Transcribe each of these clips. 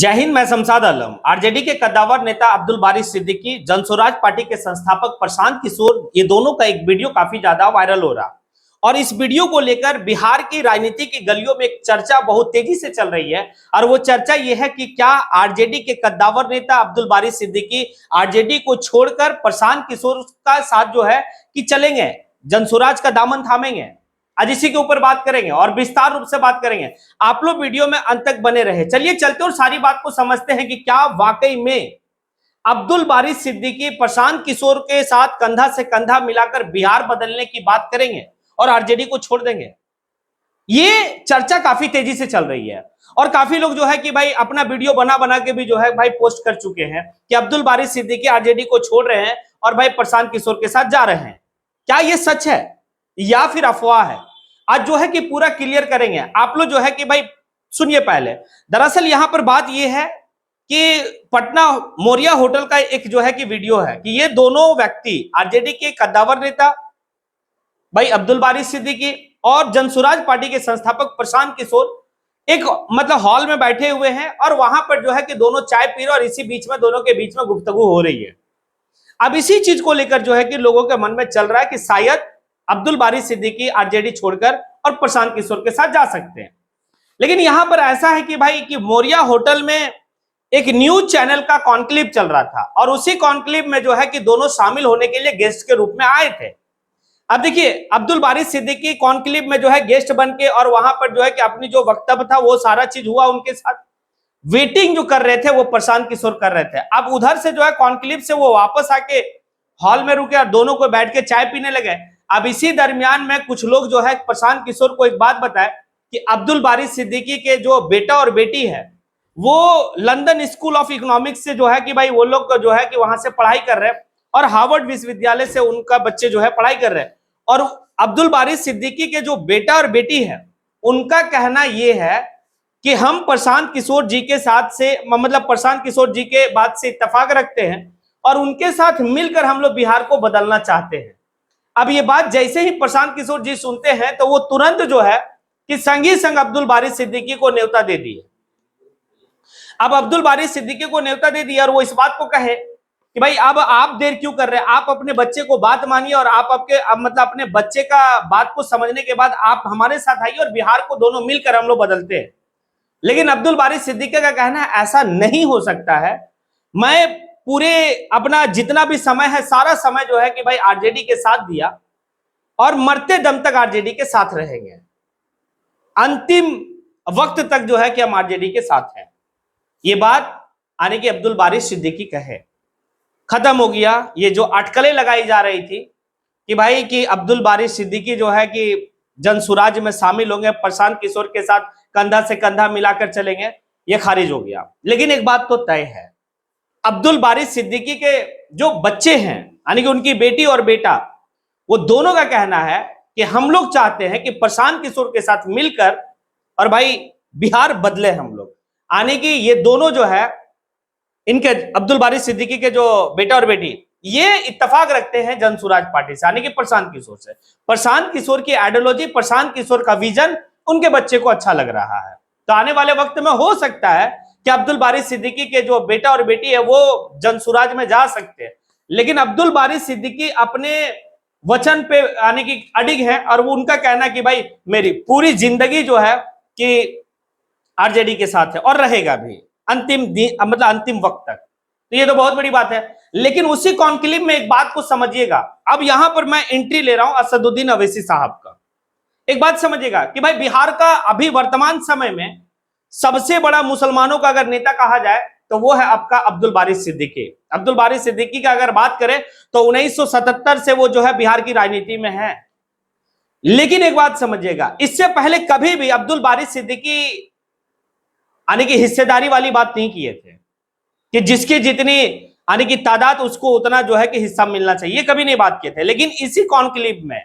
जय हिंद। मैं शमशाद आलम। आरजेडी के कद्दावर नेता अब्दुल बारी सिद्दीकी, जनसुराज पार्टी के संस्थापक प्रशांत किशोर, ये दोनों का एक वीडियो काफी ज्यादा वायरल हो रहा और इस वीडियो को लेकर बिहार की राजनीति की गलियों में एक चर्चा बहुत तेजी से चल रही है। और वो चर्चा ये है कि क्या आरजेडी के कद्दावर नेता अब्दुल बारी सिद्दीकी आरजेडी को छोड़कर प्रशांत किशोर का साथ जो है कि चलेंगे, जनसुराज का दामन थामेंगे। आज इसी के ऊपर बात करेंगे और विस्तार रूप से बात करेंगे। आप लोग वीडियो में अंत तक बने रहे। चलिए चलते और सारी बात को समझते हैं कि क्या वाकई में अब्दुल बारी सिद्दीकी प्रशांत किशोर के साथ कंधा से कंधा मिलाकर बिहार बदलने की बात करेंगे और आरजेडी को छोड़ देंगे। ये चर्चा काफी तेजी से चल रही है और काफी लोग जो है कि भाई अपना वीडियो बना बना के भी जो है भाई पोस्ट कर चुके हैं कि अब्दुल बारी सिद्दीकी आरजेडी को छोड़ रहे हैं और भाई प्रशांत किशोर के साथ जा रहे हैं। क्या ये सच है या फिर अफवाह है? आज जो है कि पूरा क्लियर करेंगे। आप लोग जो है कि भाई सुनिए पहले। दरअसल यहां पर बात यह है कि पटना मोरिया होटल का एक जो है कि वीडियो है कि ये दोनों व्यक्ति आरजेडी के कद्दावर नेता भाई अब्दुल बारी सिद्दीकी और जनसुराज पार्टी के संस्थापक प्रशांत किशोर एक मतलब हॉल में बैठे हुए हैं और वहां पर जो है कि दोनों चाय पी रहे और इसी बीच में दोनों के बीच में गुफ्तगू हो रही है। अब इसी चीज को लेकर जो है कि लोगों के मन में चल रहा है कि शायद अब्दुल बारी सिद्दीकी आरजेडी छोड़कर और प्रशांत किशोर के साथ जा सकते हैं। लेकिन यहां पर ऐसा है कि भाई कि मोरिया होटल में एक न्यूज चैनल का कॉन्क्लेव चल रहा था और उसी कॉन्क्लेव में जो है कि दोनों शामिल होने के लिए गेस्ट के रूप में आए थे। अब देखिए अब्दुल बारी सिद्दीकी कॉन्क्लेव में जो है गेस्ट बन के और वहां पर जो है कि अपनी जो वक्तव्य था वो सारा चीज हुआ उनके साथ। वेटिंग जो कर रहे थे वो प्रशांत किशोर कर रहे थे। अब उधर से जो है कॉन्क्लेव से वो वापस आके हॉल में रुके और दोनों को बैठ के चाय पीने लगे। अब इसी दरमियान में कुछ लोग जो है प्रशांत किशोर को एक बात बताए कि अब्दुल बारी सिद्दीकी के जो बेटा और बेटी है वो लंदन स्कूल ऑफ इकोनॉमिक्स से जो है कि भाई वो लोग जो है कि वहां से पढ़ाई कर रहे हैं और हार्वर्ड विश्वविद्यालय से उनका बच्चे जो है पढ़ाई कर रहे हैं। और अब्दुल बारी सिद्दीकी के जो बेटा और बेटी है उनका कहना यह है कि हम प्रशांत किशोर जी के साथ से मतलब प्रशांत किशोर जी के बात से इत्तेफाक रखते हैं और उनके साथ मिलकर हम लोग बिहार को बदलना चाहते हैं। अब ये बात जैसे ही प्रशांत किशोर जी सुनते हैं तो वो तुरंत जो है कि संगी संग अब्दुल बारी सिद्दीकी को न्योता दे दिए। अब अब्दुल बारी सिद्दीकी को न्योता दे दिया और वो इस बात को कहे कि भाई अब आप देर क्यों कर रहे हैं, आप अपने बच्चे को बात मानिए और आप मतलब अपने बच्चे का बात को समझने के बाद आप हमारे साथ आइए और बिहार को दोनों मिलकर हम लोग बदलते हैं। लेकिन अब्दुल बारी सिद्दीकी का कहना है ऐसा नहीं हो सकता है। मैं पूरे अपना जितना भी समय है सारा समय जो है कि भाई आरजेडी के साथ दिया और मरते दम तक आरजेडी के साथ रहेंगे। अंतिम वक्त तक जो है कि हम आरजेडी के साथ हैं। ये बात आने की अब्दुल बारी सिद्दीकी कहे। खत्म हो गया ये जो अटकलें लगाई जा रही थी कि भाई कि अब्दुल बारी सिद्दीकी जो है कि जनसुराज में शामिल होंगे, प्रशांत किशोर के साथ कंधा से कंधा मिलाकर चलेंगे, ये खारिज हो गया। लेकिन एक बात तो तय है, अब्दुल बारी सिद्दीकी के जो बच्चे हैं यानी कि उनकी बेटी और बेटा, वो दोनों का कहना है कि हम लोग चाहते हैं कि प्रशांत किशोर के साथ मिलकर और भाई बिहार बदले हम लोग। आने की ये दोनों जो है इनके अब्दुल बारी सिद्दीकी के जो बेटा और बेटी ये इत्तेफाक रखते हैं जनसुराज पार्टी से यानी कि प्रशांत किशोर से। प्रशांत किशोर की आइडियोलॉजी, प्रशांत किशोर का विजन उनके बच्चे को अच्छा लग रहा है। तो आने वाले वक्त में हो सकता है कि अब्दुल बारी सिद्दीकी के जो बेटा और बेटी है वो जनसुराज में जा सकते हैं। लेकिन अब्दुल बारी सिद्दीकी अपने वचन पे आने की अडिग है और वो उनका कहना कि भाई मेरी पूरी जिंदगी जो है कि आरजेडी के साथ है और रहेगा भी अंतिम दिन मतलब अंतिम वक्त तक। तो ये तो बहुत बड़ी बात है। लेकिन उसी कॉन्क्लेव में एक बात को समझिएगा। अब यहां पर मैं एंट्री ले रहा हूं असदुद्दीन अवैसी साहब का। एक बात समझिएगा कि भाई बिहार का अभी वर्तमान समय में सबसे बड़ा मुसलमानों का अगर नेता कहा जाए तो वो है आपका अब्दुल बारी सिद्दीकी। अब्दुल बारी सिद्दीकी का अगर बात करें तो 1977 से वो जो है बिहार की राजनीति में है। लेकिन एक बात समझिएगा, इससे पहले कभी भी अब्दुल बारी सिद्दीकी यानी कि हिस्सेदारी वाली बात नहीं किए थे कि जिसकी जितनी यानी कि तादाद उसको उतना जो है कि हिस्सा मिलना चाहिए, कभी नहीं बात किए थे। लेकिन इसी कॉन्क्लेव में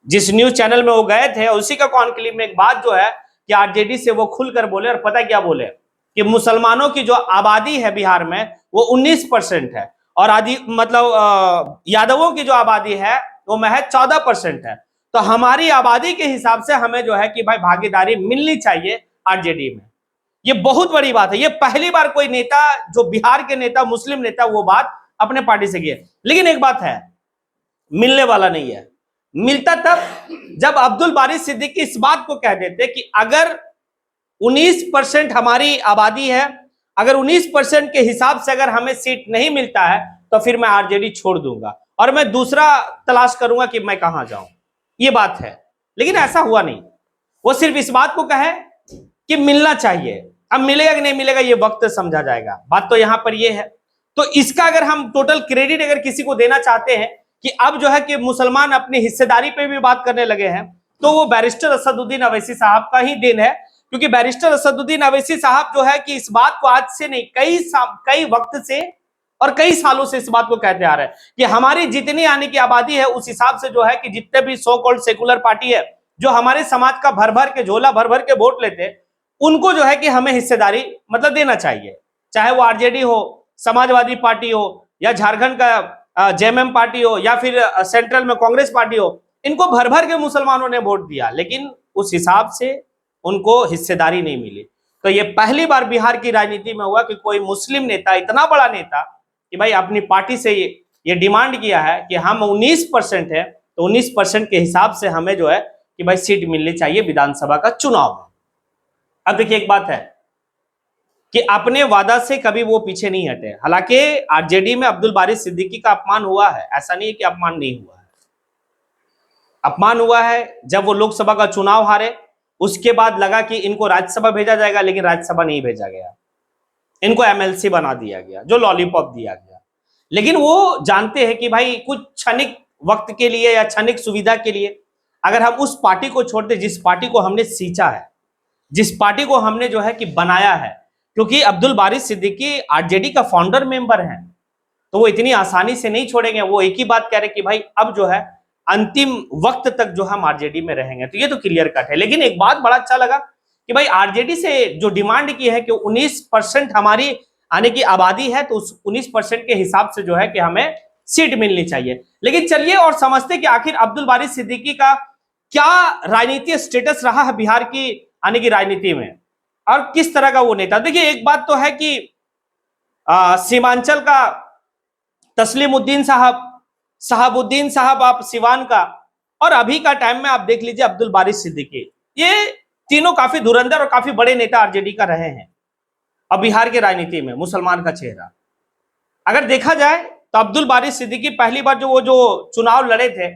जिस न्यूज चैनल में वो गए थे उसी का कॉन्क्लेव में एक बात जो है कि आरजेडी से वो खुलकर बोले और पता क्या बोले कि मुसलमानों की जो आबादी है बिहार में वो 19% है और आदि मतलब यादवों की जो आबादी है वो महज 14% है। तो हमारी आबादी के हिसाब से हमें जो है कि भाई भागीदारी मिलनी चाहिए आरजेडी में। ये बहुत बड़ी बात है। ये पहली बार कोई नेता, जो बिहार के नेता, मुस्लिम नेता, वो बात अपने पार्टी से किए। लेकिन एक बात है, मिलने वाला नहीं है। मिलता तब जब अब्दुल बारी सिद्दीकी इस बात को कह देते कि अगर 19% हमारी आबादी है, अगर 19% के हिसाब से अगर हमें सीट नहीं मिलता है तो फिर मैं आरजेडी छोड़ दूंगा और मैं दूसरा तलाश करूंगा कि मैं कहां जाऊं। ये बात है। लेकिन ऐसा हुआ नहीं। वो सिर्फ इस बात को कहे कि मिलना चाहिए। अब मिलेगा कि नहीं मिलेगा ये वक्त समझा जाएगा। बात तो यहां पर ये है। तो इसका अगर हम टोटल क्रेडिट अगर किसी को देना चाहते हैं कि अब जो है कि मुसलमान अपनी हिस्सेदारी पे भी बात करने लगे हैं, तो वो बैरिस्टर असदुद्दीन अवैसी साहब का ही देन है। क्योंकि बैरिस्टर असदुद्दीन अवैसी साहब जो है कि इस बात को आज से नहीं, कई वक्त से और कई सालों से इस बात को कहते आ रहे हैं कि हमारी जितनी आने की आबादी है उस हिसाब से जो है कि जितने भी सो कॉल्ड सेकुलर पार्टी है जो हमारे समाज का भर भर के झोला भर भर के वोट लेते, उनको जो है कि हमें हिस्सेदारी मतलब देना चाहिए। चाहे वो आरजेडी हो, समाजवादी पार्टी हो, या झारखंड का जेएमएम पार्टी हो, या फिर सेंट्रल में कांग्रेस पार्टी हो, इनको भर भर के मुसलमानों ने वोट दिया, लेकिन उस हिसाब से उनको हिस्सेदारी नहीं मिली। तो ये पहली बार बिहार की राजनीति में हुआ कि कोई मुस्लिम नेता, इतना बड़ा नेता, कि भाई अपनी पार्टी से ये डिमांड किया है कि हम 19% है तो 19% के हिसाब से हमें जो है कि भाई सीट मिलनी चाहिए विधानसभा का चुनाव में। अब देखिए एक बात है कि अपने वादा से कभी वो पीछे नहीं हटे। हालांकि आरजेडी में अब्दुल बारी सिद्दीकी का अपमान हुआ है, ऐसा नहीं है कि अपमान नहीं हुआ है। अपमान हुआ है जब वो लोकसभा का चुनाव हारे, उसके बाद लगा कि इनको राज्यसभा भेजा जाएगा, लेकिन राज्यसभा नहीं भेजा गया, इनको एमएलसी बना दिया गया, जो लॉलीपॉप दिया गया। लेकिन वो जानते हैं कि भाई कुछ क्षणिक वक्त के लिए या क्षणिक सुविधा के लिए अगर हम उस पार्टी को छोड़ दे जिस पार्टी को हमने सींचा है, जिस पार्टी को हमने जो है कि बनाया है, क्योंकि अब्दुल बारी सिद्दीकी आरजेडी का फाउंडर मेंबर हैं, तो वो इतनी आसानी से नहीं छोड़ेंगे। वो एक ही बात कह रहे कि भाई अब जो है अंतिम वक्त तक जो हम आरजेडी में रहेंगे, तो ये तो क्लियर कट है। लेकिन एक बात बड़ा अच्छा लगा कि भाई आरजेडी से जो डिमांड की है कि 19% हमारी आने की आबादी है, तो उस 19% के हिसाब से जो है कि हमें सीट मिलनी चाहिए। लेकिन चलिए और समझते कि आखिर अब्दुल बारी सिद्दीकी का क्या राजनीतिक स्टेटस रहा है बिहार की आने की राजनीति में, और किस तरह का वो नेता। देखिए एक बात तो है कि सीमांचल का तस्लीमुद्दीन साहब, शहाबुद्दीन साहब आप सिवान का, और अभी का टाइम में आप देख लीजिए अब्दुल बारी सिद्दीकी, ये तीनों काफी धुरंधर और काफी बड़े नेता आरजेडी का रहे हैं। अब बिहार की राजनीति में मुसलमान का चेहरा अगर देखा जाए तो अब्दुल बारी सिद्दीकी पहली बार जो चुनाव लड़े थे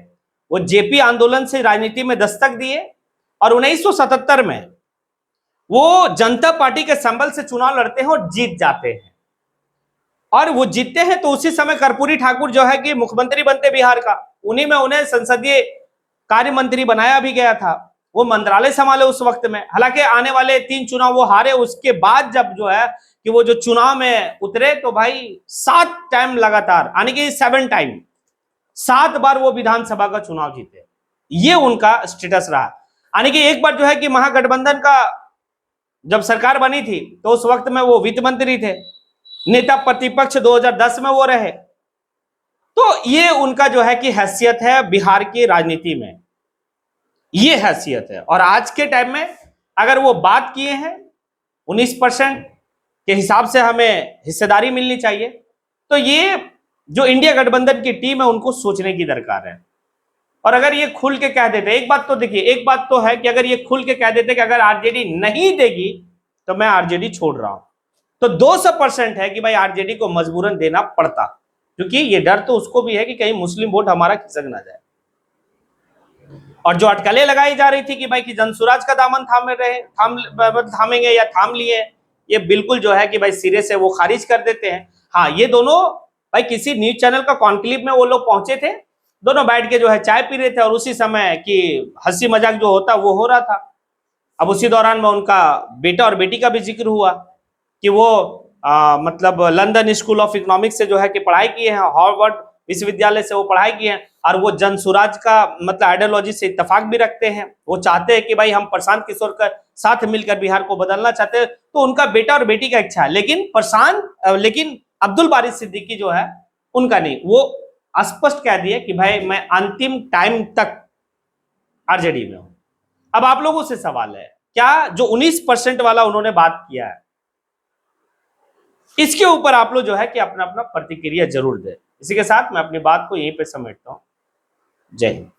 वो जेपी आंदोलन से राजनीति में दस्तक दिए, और 1977 में वो जनता पार्टी के संबल से चुनाव लड़ते हैं और जीत जाते हैं। और वो जीतते हैं तो उसी समय कर्पूरी ठाकुर जो है कि मुख्यमंत्री बनते बिहार का, उन्हीं में उन्हें संसदीय कार्य मंत्री बनाया भी गया था। वो मंत्रालय संभाले उस वक्त में। हालांकि आने वाले 3 चुनाव वो हारे, उसके बाद जब जो है कि वो जो चुनाव में उतरे तो भाई 7 टाइम लगातार, यानी कि 7 टाइम, 7 बार वो विधानसभा का चुनाव जीते। ये उनका स्टेटस रहा। यानी कि एक बार जो है कि महागठबंधन का जब सरकार बनी थी तो उस वक्त में वो वित्त मंत्री थे, नेता प्रतिपक्ष 2010 में वो रहे। तो ये उनका जो है कि हैसियत है बिहार की राजनीति में, ये हैसियत है। और आज के टाइम में अगर वो बात किए हैं 19% के हिसाब से हमें हिस्सेदारी मिलनी चाहिए, तो ये जो इंडिया गठबंधन की टीम है उनको सोचने की दरकार है। और अगर ये खुल के कह देते, एक बात तो देखिए, एक बात तो है कि अगर ये खुल के कह देते कि अगर आरजेडी नहीं देगी तो मैं आरजेडी छोड़ रहा हूं, तो 200% है कि भाई आरजेडी को मजबूरन देना पड़ता, क्योंकि ये डर तो उसको भी है कि कहीं मुस्लिम वोट हमारा खिसक ना जाए। और जो अटकलें लगाई जा रही थी कि भाई कि जनसुराज का दामन थामेंगे या थाम लिए, ये बिल्कुल जो है कि भाई सिरे से वो खारिज कर देते हैं। हाँ, ये दोनों भाई किसी न्यूज चैनल का कॉन्क्लेव में वो लोग पहुंचे थे, दोनों बैठ के जो है चाय पी रहे थे, और उसी समय कि हंसी मजाक जो होता वो हो रहा था। अब उसी दौरान में उनका बेटा और बेटी का भी जिक्र हुआ कि वो मतलब लंदन स्कूल ऑफ इकोनॉमिक्स से जो है कि पढ़ाई किए हैं, हार्वर्ड विश्वविद्यालय से वो पढ़ाई किए हैं, और वो जन सुराज का मतलब आइडियोलॉजी से इत्तेफाक भी रखते हैं। वो चाहते हैं कि भाई हम प्रशांत किशोर का साथ मिलकर बिहार को बदलना चाहते हैं, तो उनका बेटा और बेटी का इच्छा है। लेकिन अब्दुल बारी सिद्दीकी जो है उनका नहीं, वो स्पष्ट कह दिए कि भाई मैं अंतिम टाइम तक आरजेडी में हूं। अब आप लोगों से सवाल है, क्या जो 19% वाला उन्होंने बात किया है, इसके ऊपर आप लोग जो है कि अपना अपना प्रतिक्रिया जरूर दें। इसी के साथ मैं अपनी बात को यहीं पे समेटता हूँ। जय हिंद।